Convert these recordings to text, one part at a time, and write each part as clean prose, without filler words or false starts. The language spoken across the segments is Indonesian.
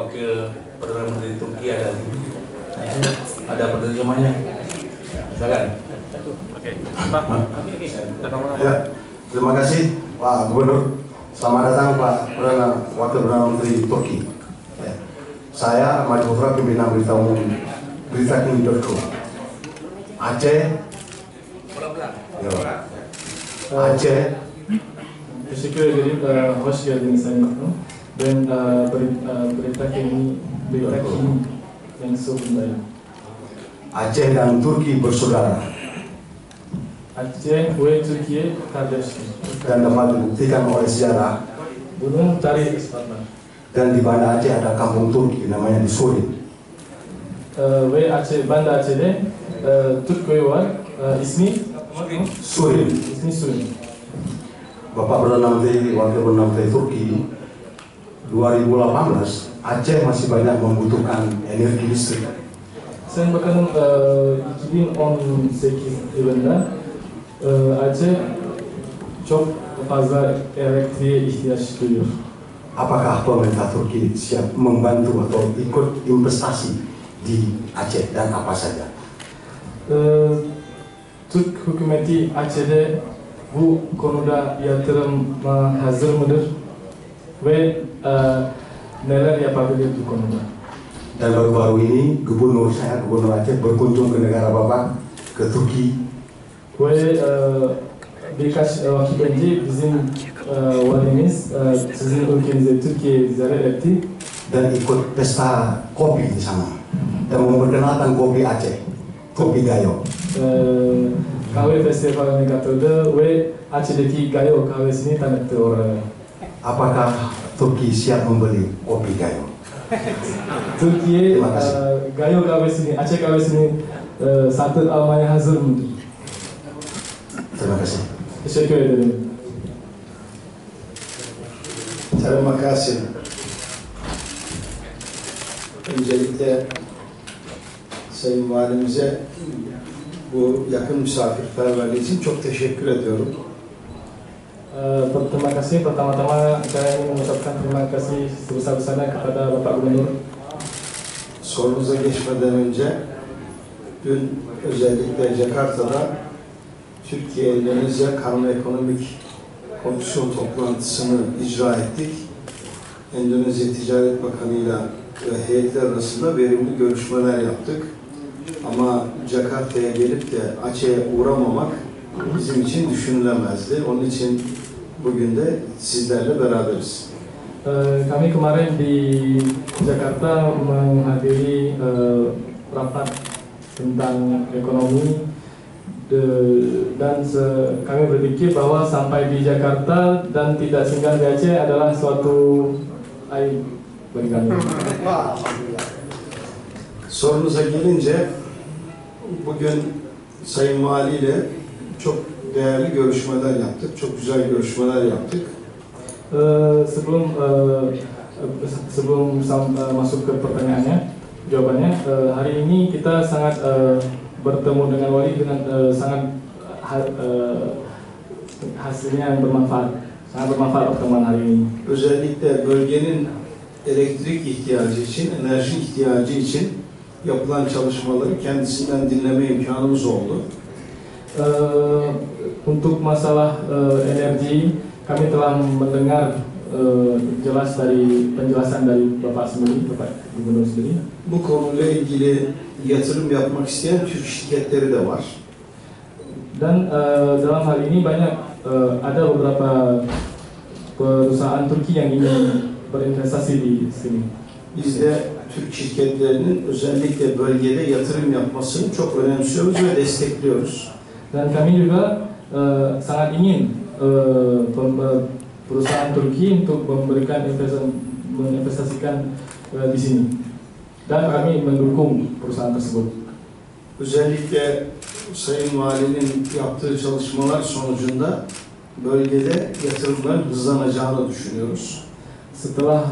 Wakil Perdana Menteri Turki ada penerjemahnya. Silakan. Oke. Ya, terima kasih Pak Gubernur. Selamat datang Pak Wakil Perdana Menteri Turki. Ya. Saya Ahmad Gufra, pimpinan berita umum Beritaking.com. Aceh. Ya. Aceh. Teşekkür ederim. Hoş geldiniz Sayın Bakanım. Ben berita kini yang sebelumnya. Aceh dan Turki bersaudara. Aceh ve Türkiye kardeştir. Dan dapat dibuktikan oleh sejarah. Bunun tarih ispatlar. Dan di Banda Aceh ada kampung Turki namanya di Surin. Ve Aceh, Banda Aceh'de Türk köyü var. İsmi Surin. İsmi Surin. Bapak Perdana Menteri, Wakil Perdana Menteri Turki, 2018 Aceh masih banyak membutuhkan energi listrik. Sayın Bakanım, 2018 yılında Aceh çok fazla elektriğe ihtiyaç duyuyor. Apakah pemerintah Turki siap membantu atau ikut investasi di Aceh dan apa saja? Türk hükümeti Aceh'de bu konuda yatırıma hazır mıdır ve neler yapabilir bu konuda? Dan baru-baru ini Gubernur Aceh berkunjung ke negara Bapak, ke Turki. Ve birkaç vakit önce bizim valimiz sizin ülkenize Türkiye'ye ziyaret etti. Dan ikut pesta kopi di sana dan memperkenalkan kopi Aceh, kopi Gayo. Kahve festivaline katıldı ve Aceh'deki Gayo kahvesini tanıttı oraya. Apakah Turki siap membeli kopi Gayo? Türkiye Gayo kahvesini, Aceh kahvesini satın almaya hazır mıdır? Terima kasih. Teşekkür ederim. Terima kasih. Öncelikle Sayın Valimize bu yakın misafirperverliği için çok teşekkür ediyorum. Terima kasih. Pertama-tama saya ingin mengucapkan terima kasih sebesar-besarnya kepada Bapak Gubernur. Sorunuza geçmeden önce dün özellikle Jakarta'da Türkiye-Endonezya Karma Ekonomik Komisyon toplantısını icra ettik. Endonezya Ticaret Bakanı'yla ve heyetler arasında verimli görüşmeler yaptık. Ama Jakarta'ya gelip de Aceh'e uğramamak bizim için düşünülemezdi. Onun için bugün de sizlerle beraberiz. Kami kemarin di Jakarta menghadiri rapat tentang ekonomi dan kami berpikir bahwa sampai di Jakarta dan tidak singgah di Aceh adalah suatu aib bagi kami. Sorunuza gelince bugün Sayın Vali ile çok değerli görüşmeler yaptık. Çok güzel görüşmeler yaptık. Sebelum masuk ke pertanyaannya, jawabannya, hari ini kita sangat bertemu dengan Wali dengan sangat hasilnya yang bermanfaat, sangat bermanfaat pertemuan hari ini. Özellikle bölgenin elektrik ihtiyacı için, enerji ihtiyacı için yapılan çalışmaları kendisinden dinleme imkanımız oldu. Untuk masalah energi, kami telah mendengar jelas dari penjelasan dari Bapak sendiri, Bapak Gubernur sendiri. Bu konuyla ilgili yatırım yapmak isteyen Türk şirketleri de var. Dan dalam hal ini banyak ada beberapa perusahaan Turki yang ingin berinvestasi di sini. Biz de Türk şirketlerinin özellikle bölgede yatırım yapmasını çok önemsiyoruz ve destekliyoruz. Dan kami juga sangat ingin perusahaan Turki untuk menginvestasikan di sini. Dan kami mendukung perusahaan tersebut. Özellikle Sayın Valinin yaptığı çalışmalar sonucunda bölgede yatırımların hızlanacağını düşünüyoruz. Setelah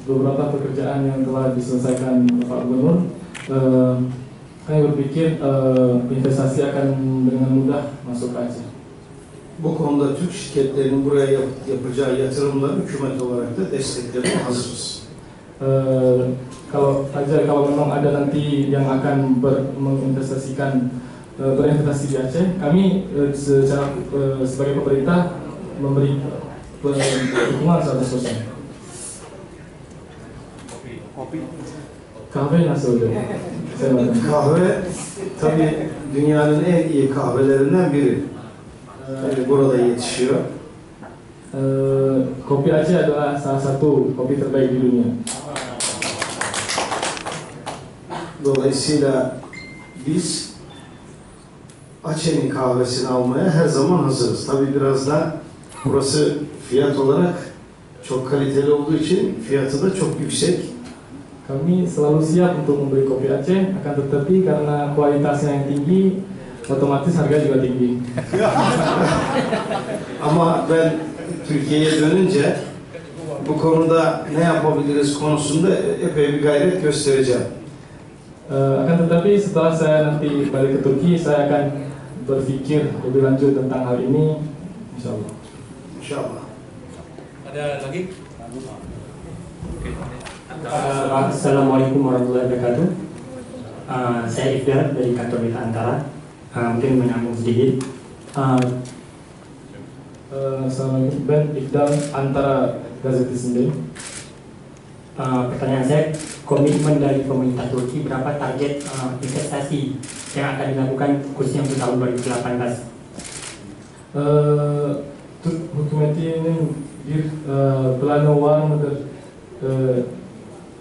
beberapa pekerjaan yang telah diselesaikan Bapak Gubernur, kami berpikir investasi akan dengan mudah masuk ke Aceh. Bu konuda Türk şirketlerinin buraya yapacağı yatırımları hükümet olarak da desteklemeye hazırız. Kalau memang ada nanti yang akan berinvestasi di Aceh, kami sebagai pemerintah memberi dukungan 100%. Kahve nasıl oluyor? Kahve tabii dünyanın en iyi kahvelerinden biri. Burada yetişiyor. Kopi Aceh adalah salah satu kopi terbaik di dunia. Dolayısıyla biz Aceh'in kahvesini almaya her zaman hazırız. Tabii biraz da burası fiyat olarak çok kaliteli olduğu için fiyatı da çok yüksek. Kami selalu siap untuk memberi kopi Aceh, akan tetapi karena kualitasnya yang tinggi, otomatis harga juga tinggi. Ama ben Türkiye'ye dönünce bu konuda ne yapabiliriz konusunda epey bir gayret göstereceğim. Akan tetapi setelah saya nanti balik ke Turki, saya akan berpikir lebih lanjut tentang hal ini, insyaallah. İnşallah. Ada lagi? Assalamualaikum warahmatullahi wabarakatuh. Saya Ifdar dari kantor Berita Antara. Mungkin menyambung sedikit. Assalamualaikum, Ben Ifdar Antara Gazeti Sendiri. Pertanyaan saya, komitmen dari pemerintah Turki berapa target investasi yang akan dilakukan khususnya untuk tahun 2018? Türk hükümetinin bir planı var mıdır?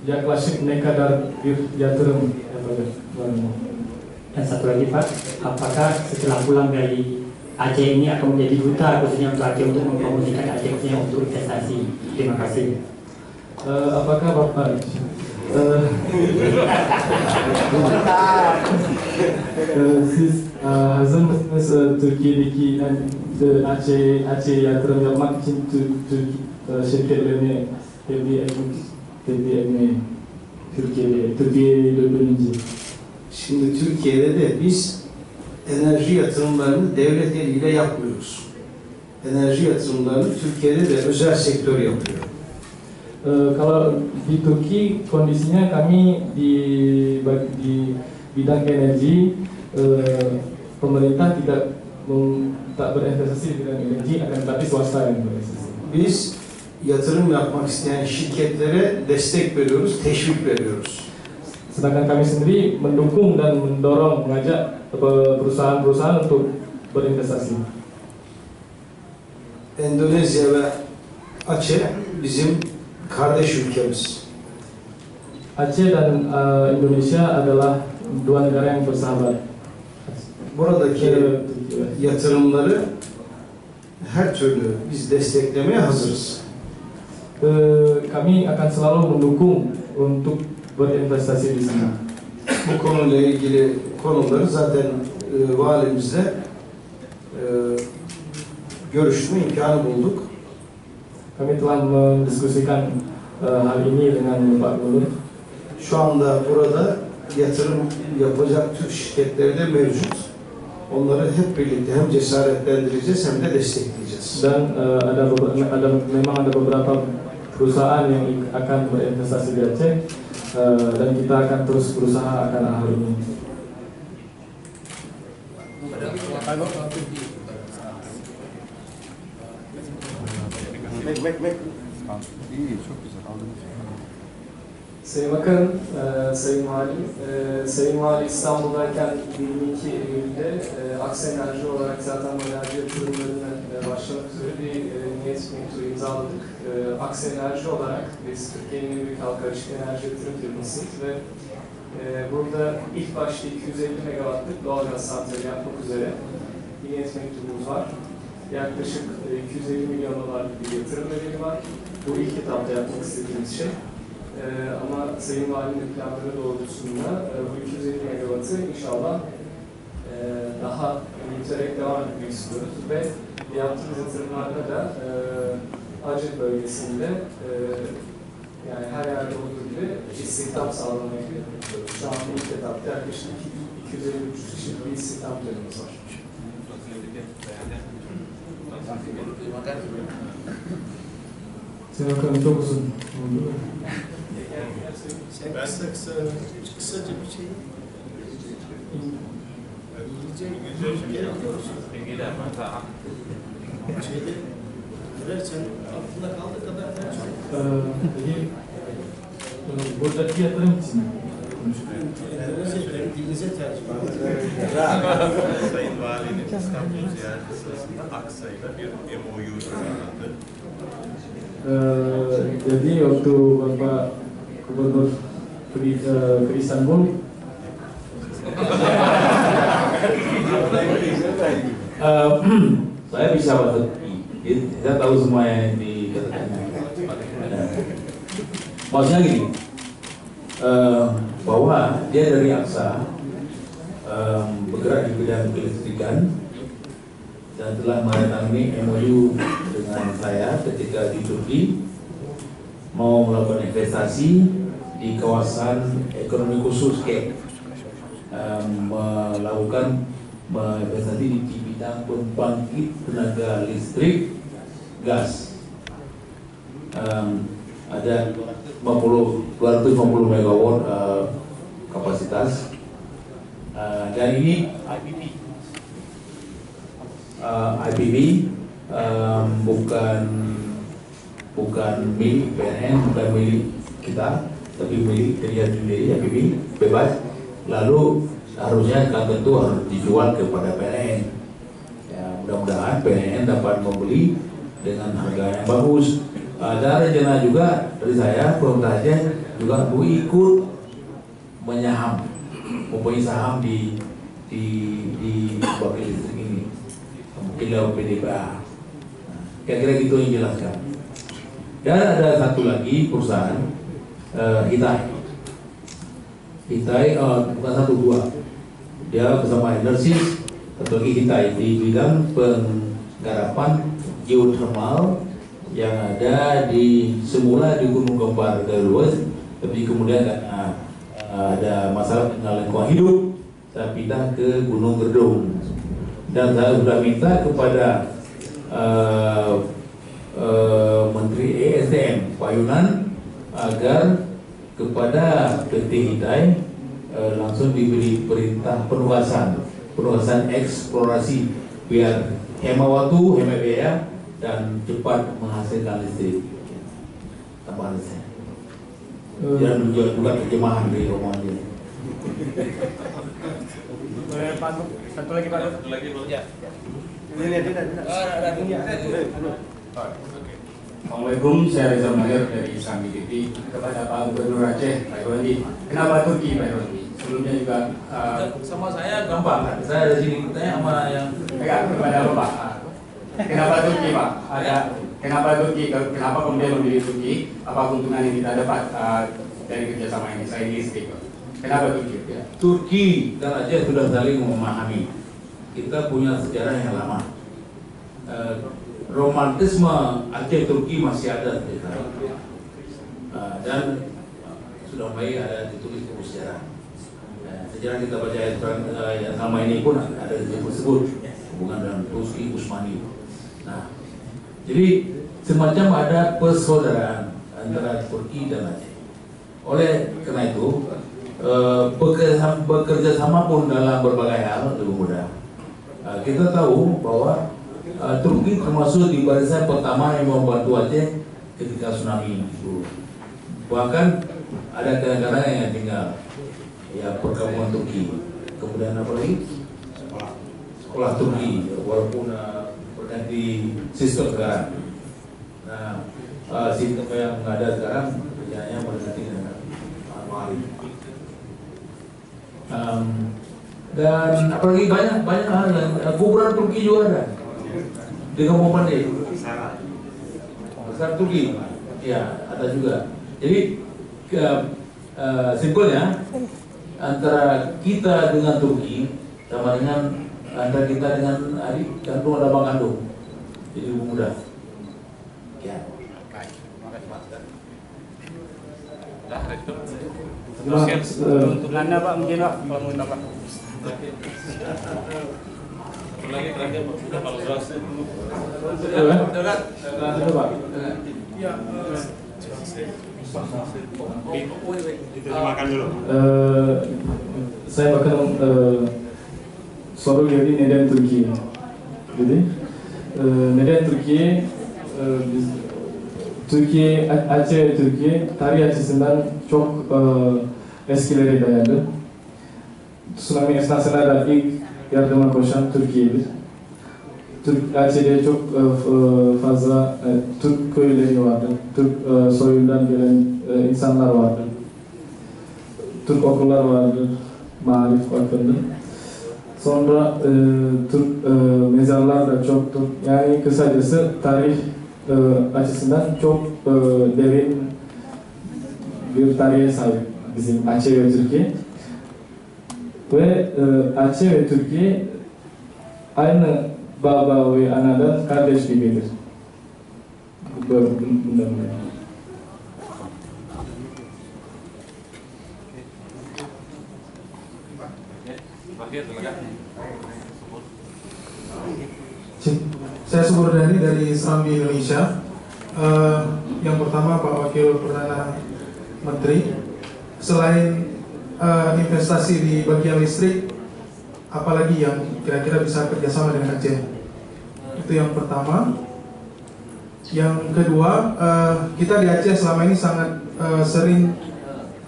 Yaklaşık ne kadar bir yatırım yapacak? Dan satu lagi Pak, apakah setelah pulang dari Aceh ini akan menjadi duta khususnya untuk Aceh untuk mempromosikan Aceh khususnya untuk investasi? Terima kasih. Apakah Bapak siz hazır mısınız Türkiye'deki Aceh yatırım yapmak için Türk şirketlerini tebliğ etmeyi Türkiye'ye dönünce? Şimdi Türkiye'de de biz enerji yatırımlarını devlet eliyle yapmıyoruz. Enerji yatırımlarını Türkiye'de de özel sektör yapıyor. Kalau di Turki kondisinya kami di bidang energi, pemerintah tak berinvestasi di bidang energi, akan tetapi swasta yang berinvestasi. Biz yatırım yapmak isteyen şirketlere destek veriyoruz, teşvik veriyoruz. Sedangkan kami sendiri mendukung dan mendorong, mengajak perusahaan-perusahaan untuk berinvestasi. Endonezya ve Aceh bizim kardeş ülkemiz. Aceh dan Indonesia adalah dua negara yang bersahabat. Buradaki yatırımları her türlü biz desteklemeye hazırız. Kami akan selalu mendukung untuk berinvestasi di sana. Bu konuyla ilgili konuları zaten valimizle görüşme imkanı bulduk. Kami telah mendiskusikan hal ini dengan Pak Gubernur. Şu anda burada yatırım yapacak Türk şirketleri de mevcut. Onları hep birlikte hem cesaretlendireceğiz hem de destekleyeceğiz. Dan memang ada beberapa perusahaan yang akan berinvestasi di Aceh, dan kita akan terus berusaha akan hal ini. Sayın Bakanım, Sayın Vali, Sayın Vali İstanbul'dayken 22 Eylül'de Aksa Enerji olarak zaten enerji yatırımlarına başlamak üzere bir niyet mektubu imzaladık. Aksa Enerji olarak biz Türkiye'nin en büyük halka açık enerji yatırım firmasıyız ve burada ilk başta 250 megawattlık doğalgaz santrali yapmak üzere bir niyet mektubumuz var. Yaklaşık 250 milyon dolarlık bir yatırım bedeli var. Bu ilk etapta yapmak istediğimiz şey. Ama Sayın Valinin planları doğrultusunda bu 250 megawattı inşallah daha büyüterek devam etmek istiyoruz ve yaptığımız yatırımlarda da Aceh bölgesinde yani her yerde olduğu gibi istihdam sağlamayı şu an ilk etapta yaklaşık 250-300 kişilik bir istihdam planımız var. Silakan, çok uzun. Sen kısaca bir şey sen aklında kaldığı kadar Jadi buradaki yatırım için dilinize tercüme. Sayın Valinin İstanbul ziyareti sırasında Aksa'yla bir MOU imzaladı. Jadi waktu Bapak Gubernur ke Istanbul, saya bisa bahasa Turki, saya tahu semua yang dikatakan. Maksudnya gini, bahwa dia dari Aksa, bergerak di bidang kelistrikan dan telah menandatangani MOU dengan saya ketika di Turki mau melakukan investasi di kawasan ekonomi khusus KEP, melakukan investasi di bidang pembangkit tenaga listrik gas. Ada 250 megawatt kapasitas, dan ini IPB bukan milik PLN, bukan milik kita, tapi milik dia sendiri. IPB bebas, lalu harusnya kan tentu harus dijual kepada PLN. Ya, mudah-mudahan PLN dapat membeli dengan harga yang bagus. Ada rencana juga dari saya, pemerintah Aceh juga mau ikut menyaham, mempunyai saham di pembangkit listrik ini, mungkin lewat PDPA. Kira-kira gitu yang jelaskan. Dan ada satu lagi perusahaan Hitai, bukan satu dua, dia bersama Enersis, satu lagi Hitai di bidang penggarapan geothermal yang ada semula di Gunung Kembar Galuas, tapi kemudian karena ada masalah dengan lingkungan hidup, saya pindah ke Gunung Gedung. Dan saya sudah minta kepada Menteri ESDM Pak Yunan agar kepada PT Hitai langsung diberi perintah penugasan eksplorasi biar hemat waktu, hemat biaya, dan cepat menghasilkan listrik tambahan listrik. Dan menjual juga terjemahan dari romannya. Satu lagi Pak. Ya. Assalamualaikum, saya Reza Mahir dari Sambi TV. Kepada Pak Gubernur Aceh, Pak Irwandi. Kenapa Turki, Pak Irwandi? Sebelumnya juga sama saya gampang, saya dari sini tanya sama yang kepada Bapak. Kenapa Turki, Pak? Kenapa Turki? Kenapa kemudian memilih Turki? Apa keuntungan yang kita dapat dari kerjasama ini? Saya listrik, Pak. Kenapa Turki? Ya. Turki dan Aceh sudah saling memahami. Kita punya sejarah yang lama. Romantisme Aceh Turki masih ada dan sudah mulai ada ditulis buku sejarah. Sejarah kita baca yang sama ini pun ada disebut hubungan dengan Turki Utsmani. Nah, jadi semacam ada persaudaraan antara Turki dan Aceh. Oleh karena itu, bekerja sama pun dalam berbagai hal lebih mudah. Kita tahu bahwa Turki termasuk di barisan pertama yang membantu Aceh ketika tsunami itu. Bahkan ada negara yang tinggal, ya perkampungan Turki. Kemudian apa lagi? Sekolah Turki, walaupun berganti sistem sekarang. Nah, sistem yang ada sekarang kerjanya berganti dengan Anwari. Dan apalagi banyak hal yang kuburan Turki juga ada di Kampung Pandai. Besar Turki, ya ada juga. Jadi simpelnya antara kita dengan Turki sama dengan antara kita dengan adik kandung atau abang kandung, jadi lebih mudah. Ya. Untuk Belanda Pak, mungkin Pak, kalau mau Bapak. Lagi terakhir sudah kalau jelas. Pak. Ya, Diterjemahkan dulu. Saya Bakanım soru geldi neden Türkiye dedi. Neden Türkiye? Türkiye, Aceh ve Türkiye tarih açısından çok eskilere dayandı. Tsunami esnasında da ilk yardıma koşan Türkiye'dir. Aceh'de çok fazla Türk köyleri vardı. Türk soyundan gelen insanlar vardı. Türk okullar vardı. Marif Vakfı'nda. Sonra Türk mezarlar da çoktur. Yani kısacası tarih açısından çok derin bir tarihe sahip bizim Aceh ve Türkiye. Ve Aceh ve Türkiye aynı baba ve anadan kardeş gibidir. Bundan Saya Suburdani dari Serambi Indonesia. Yang pertama Pak Wakil Perdana Menteri, selain investasi di bagian listrik, apalagi yang kira-kira bisa kerjasama dengan Aceh? Itu yang pertama. Yang kedua, kita di Aceh selama ini sangat sering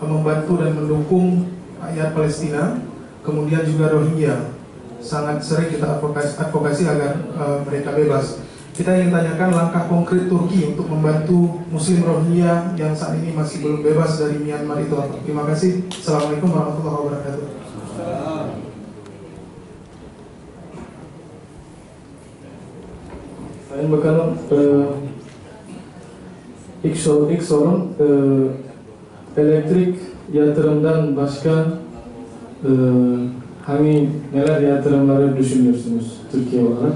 membantu dan mendukung rakyat Palestina, kemudian juga Rohingya. Sangat sering kita advokasi agar mereka bebas. Kita ingin tanyakan langkah konkret Turki untuk membantu Muslim Rohingya yang saat ini masih belum bebas dari Myanmar itu apa? Terima kasih. Assalamualaikum warahmatullahi wabarakatuh. Sayın Bakanım, ilk sorun elektrik yatırımdan başka neler yatırımları düşünüyorsunuz Türkiye olarak?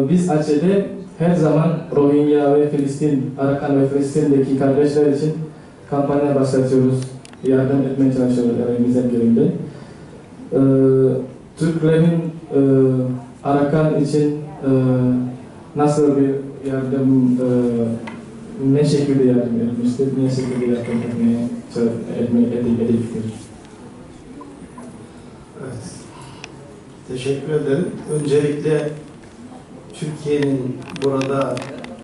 Biz Aceh'de her zaman Rohingya ve Filistin, Arakan ve Filistin'deki kardeşler için kampanya başlatıyoruz. Yardım etmeye çalışıyoruz elimizden geldiğince. Türklerin Arakan için nasıl bir yardım, ne şekilde yardım etmiştir, ne şekilde yardım edilmiştir? Evet. Teşekkür ederim. Öncelikle Türkiye'nin burada